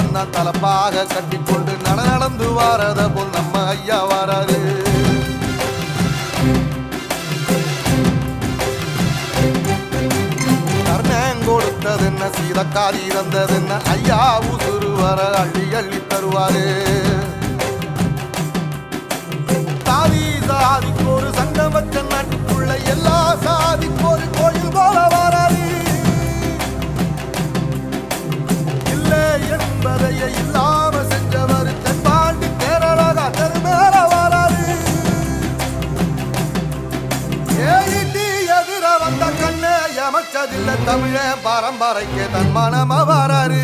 முழம் தான் தலப்பாக கட்டிக்கொண்டு நடந்து வாரத போல் நம்ம ஐயா வாராரு. கர்ணன் கொடுத்தது என்ன, சீதக்காரி இறந்தது என்ன, ஐயா உசுறு வர அள்ளி அள்ளி தருவாரு. சாதி சாதிக்கு ஒரு சங்கம் வச்ச நாட்டுக்குள்ள எல்லா சாதிக்கு ஒரு கோயில் போல வராது. இல்லை என்பதையே இல்லாம செஞ்சவர் தென்பாண்டி கேரளா தெருமேல வராது. ஏயிட்டி எதிர வந்த கண்ணே எமச்சதில்லை தமிழ பரம்பரைக்கு தன் மனம வராரு.